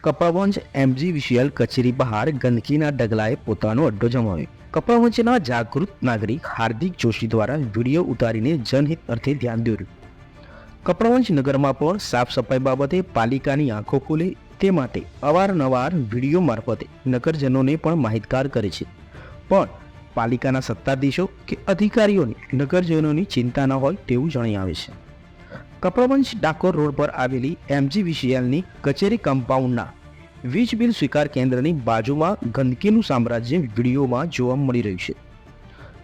Kapadvanj MGVCL કચેરી બહાર ગંદકીના ઢગલાએ પોતાનો અડ્ડો જમાવ્યો. કપડવંજના જાગૃત નાગરિક હાર્દિક જોશી દ્વારા વિડીયો ઉતારીને જનહિત અર્થે ધ્યાન દોર્યું. કપડવંજ નગરમાં પણ સાફ સફાઈ બાબતે પાલિકાની આંખો ખુલે તે માટે અવારનવાર વિડીયો મારફતે નગરજનોને પણ માહિતગાર કરે છે. પણ પાલિકાના સત્તાધીશો કે અધિકારીઓને નગરજનોની ચિંતા ન હોય તેવું જણાઈ આવે છે. કપડવંજ ડાકોર રોડ પર આવેલી MGVCLની કચેરી કમ્પાઉન્ડના વીજ બિલ સ્વીકાર કેન્દ્રની બાજુમાં ગંદકીનું સામ્રાજ્ય વિડીયોમાં જોવા મળી રહ્યું છે.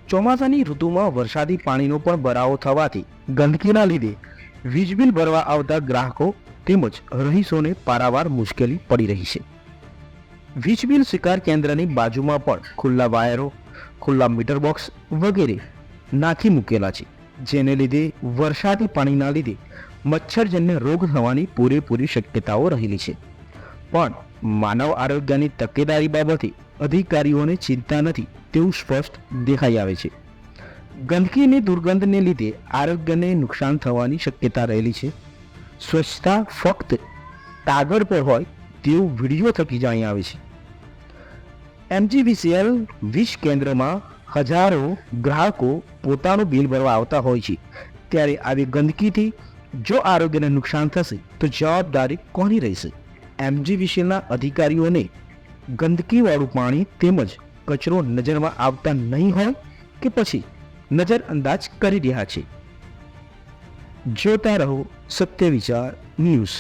ચોમાસાની ઋતુમાં વરસાદી પાણીનો પણ ભરાવો થવાથી ગંદકીના લીધે વીજ બિલ ભરવા આવતા ગ્રાહકો તેમજ રહીશોને પારાવાર મુશ્કેલી પડી રહી છે. વીજ બિલ સ્વીકાર કેન્દ્રની બાજુમાં પણ ખુલ્લા વાયરો, ખુલ્લા મીટર બોક્સ વગેરે નાખી મૂકેલા છે, જેને લીધે વરસાદી પાણીના લીધે મચ્છરજન્ય રોગ થવાની પૂરેપૂરી શક્યતાઓ રહેલી છે. પણ માનવ આરોગ્યની તકેદારી બાબતે અધિકારીઓને ચિંતા નથી તેવું સ્પષ્ટ દેખાઈ આવે છે. ગંદકીની દુર્ગંધને લીધે આરોગ્યને નુકસાન થવાની શક્યતા રહેલી છે. સ્વચ્છતા ફક્ત કાગળ પર હોય તેવું વિડીયો થકી જાણી આવે છે. MGVCL વીજ કેન્દ્રમાં હજારો ગ્રાહકો પોતાનું બિલ ભરવા આવતા હોય છે, ત્યારે આવી ગંદકીથી જો આરોગ્યને નુકસાન થશે તો જવાબદારી કોની રહેશે? MGVCLના અધિકારીઓને ગંદકીવાળું પાણી તેમજ કચરો નજરમાં આવતા નહીં હોય કે પછી નજરઅંદાજ કરી રહ્યા છે? જોતા રહો સત્ય વિચાર ન્યૂઝ.